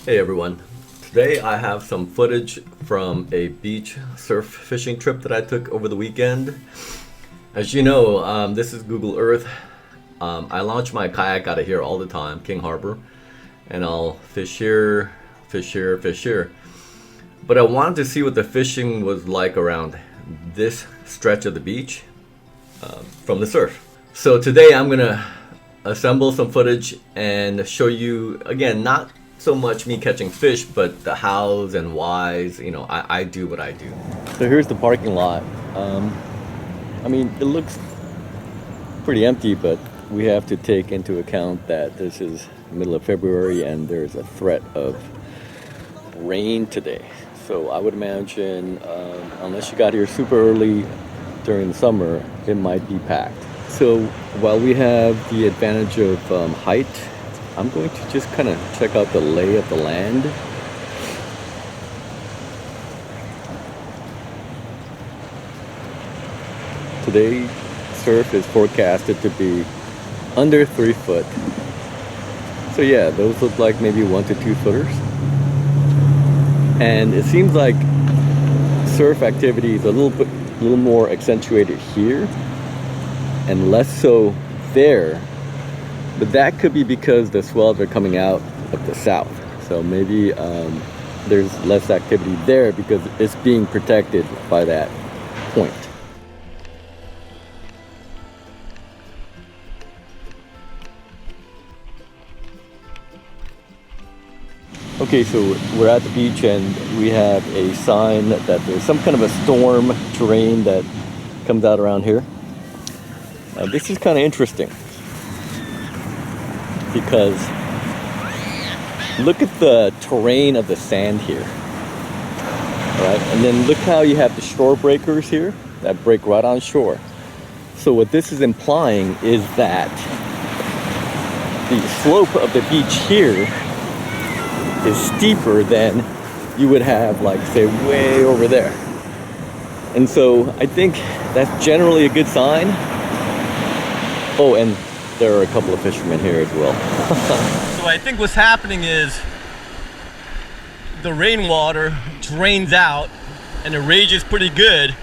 Hey everyone. Today I have some footage from a beach surf fishing trip that I took over the weekend. As you know, this is Google Earth. I launch my kayak out of here all the time, King Harbor, and I'll fish here, fish here, fish here. But I wanted to see what the fishing was like around this stretch of the beach from the surf. So today I'm gonna assemble some footage and show you, again, not so much me catching fish, but the hows and whys. You know, I do what I do. So here's the parking lot. I mean, it looks pretty empty, but we have to take into account that this is middle of February and there's a threat of rain today. So I would imagine, unless you got here super early during the summer, it might be packed. So while we have the advantage of height, I'm going to just kind of check out the lay of the land. Today, surf is forecasted to be under 3 foot. So yeah, those look like maybe 1 to 2 footers. And it seems like surf activity is a little more accentuated here and less so there. But that could be because the swells are coming out of the south. So maybe there's less activity there because it's being protected by that point. Okay, so we're at the beach and we have a sign that there's some kind of a storm terrain that comes out around here. This is kind of interesting, because look at the terrain of the sand here, right? And then look how you have the shore breakers here that break right on shore. So what this is implying is that the slope of the beach here is steeper than you would have, like, say, way over there. And so I think that's generally a good sign. Oh, and there are a couple of fishermen here as well. So I think what's happening is the rainwater drains out and it rages pretty good,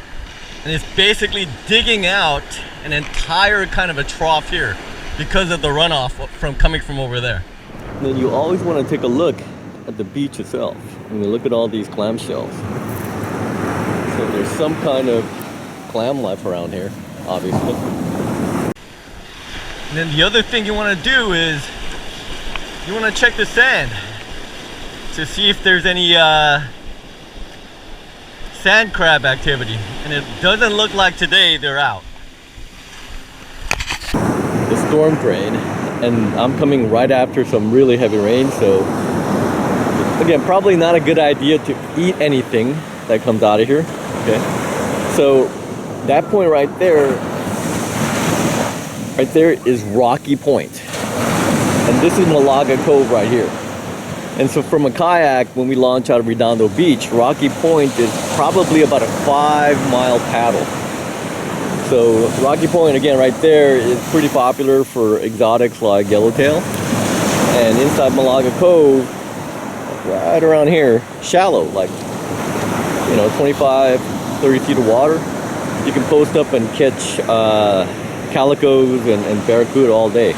and it's basically digging out an entire kind of a trough here because of the runoff from coming from over there. And then you always want to take a look at the beach itself. I mean, look at all these clamshells. So there's some kind of clam life around here, obviously. And then the other thing you want to do is you want to check the sand to see if there's any sand crab activity. And it doesn't look like today they're out. The storm drain, and I'm coming right after some really heavy rain, so again, probably not a good idea to eat anything that comes out of here. Okay, so that point right there is Rocky Point, and this is Malaga Cove right here. And so from a kayak, when we launch out of Redondo Beach, Rocky Point is probably about a 5-mile paddle. So Rocky Point, again, right there is pretty popular for exotics like yellowtail. And inside Malaga Cove, right around here, shallow, like, 25, 30 feet of water. You can post up and catch calicos and barracuda all day.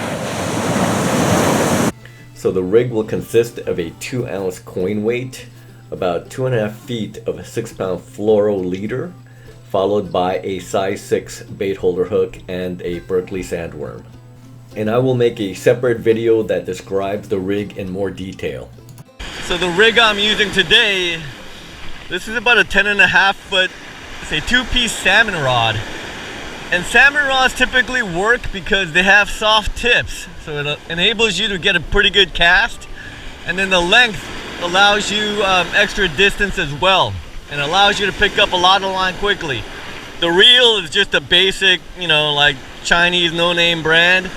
So the rig will consist of a 2-ounce coin weight, about 2.5 feet of a 6-pound fluoro leader, followed by a size 6 bait holder hook and a Berkeley sandworm. And I will make a separate video that describes the rig in more detail. So the rig I'm using today, this is about a 10.5 foot, say 2-piece salmon rod. And salmon rods typically work because they have soft tips, so it enables you to get a pretty good cast, and then the length allows you extra distance as well, and allows you to pick up a lot of line quickly. The reel is just a basic, like Chinese no-name brand,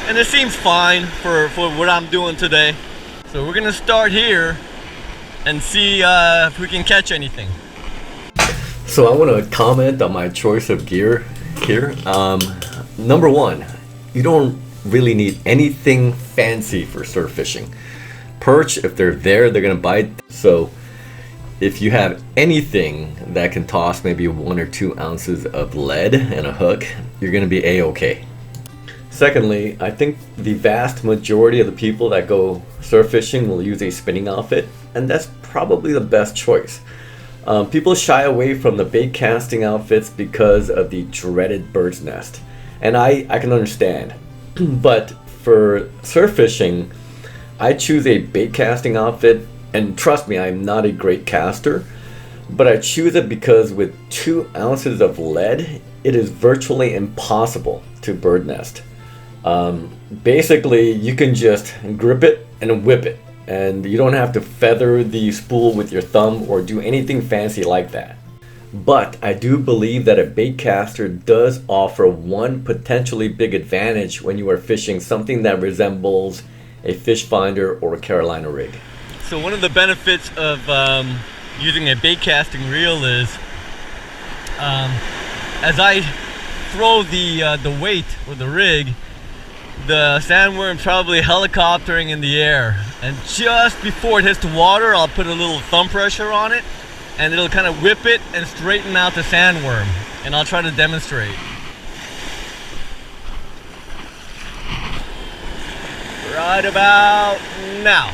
and it seems fine for what I'm doing today. So we're gonna start here and see if we can catch anything. So I want to comment on my choice of gear here. Number one, you don't really need anything fancy for surf fishing. Perch, if they're there, they're gonna bite. So if you have anything that can toss maybe 1 or 2 ounces of lead and a hook, you're gonna be a-okay. Secondly, I think the vast majority of the people that go surf fishing will use a spinning outfit, and that's probably the best choice. People shy away from the bait casting outfits because of the dreaded bird's nest, and I can understand. But for surf fishing, I choose a bait casting outfit, and trust me, I'm not a great caster, but I choose it because with 2 ounces of lead, it is virtually impossible to bird nest. Basically, you can just grip it and whip it, and you don't have to feather the spool with your thumb or do anything fancy like that. But I do believe that a bait caster does offer one potentially big advantage when you are fishing something that resembles a fish finder or a Carolina rig. So one of the benefits of using a bait casting reel is as I throw the weight or the rig, the sandworm's probably helicoptering in the air, and just before it hits the water, I'll put a little thumb pressure on it, and it'll kind of whip it and straighten out the sandworm, and I'll try to demonstrate. Right about now.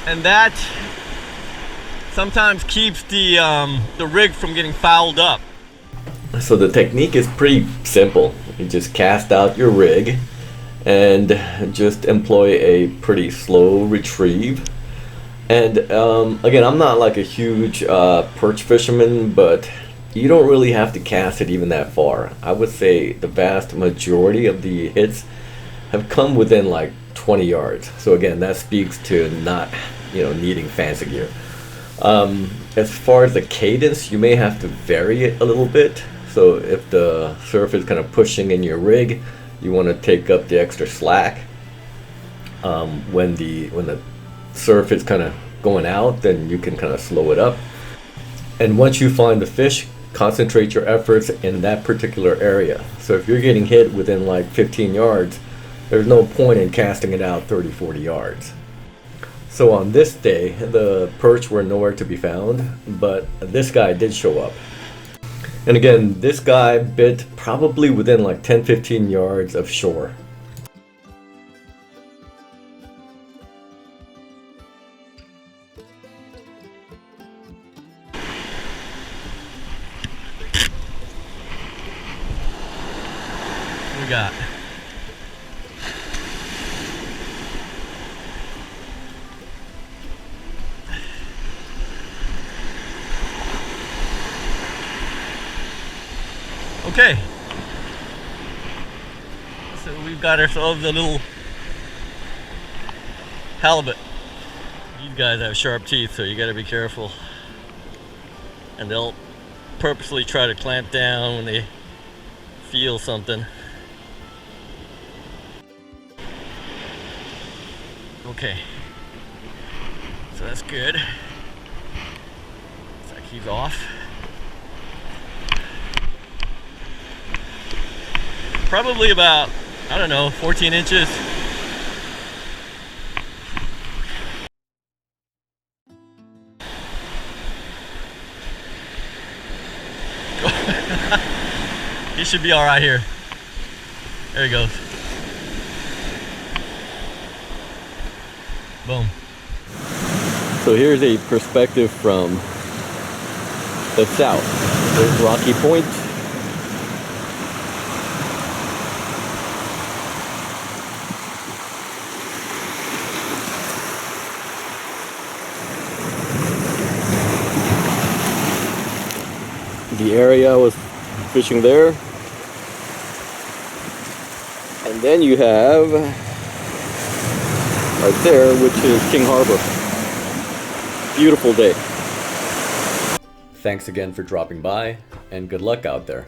And that sometimes keeps the rig from getting fouled up. So the technique is pretty simple. You just cast out your rig and just employ a pretty slow retrieve. And again, I'm not like a huge perch fisherman, but you don't really have to cast it even that far. I would say the vast majority of the hits have come within like 20 yards. So again, that speaks to not, needing fancy gear. As far as the cadence, you may have to vary it a little bit. So if the surf is kind of pushing in your rig, you want to take up the extra slack. When the surf is kind of going out, then you can kind of slow it up. And once you find the fish, concentrate your efforts in that particular area. So if you're getting hit within like 15 yards, there's no point in casting it out 30-40 yards. So on this day, the perch were nowhere to be found, but this guy did show up. And again, this guy bit probably within like 10-15 yards of shore. We got okay, so we've got ourselves a little halibut. These guys have sharp teeth, so you got to be careful, and they'll purposely try to clamp down when they feel something. Okay, so that's good. Looks like he's off. Probably about, 14 inches. He should be all right here. There he goes. Boom. So here's a perspective from the south. There's Rocky Point. The area I was fishing there. And then you have right there, which is King Harbor. Beautiful day. Thanks again for dropping by, and good luck out there.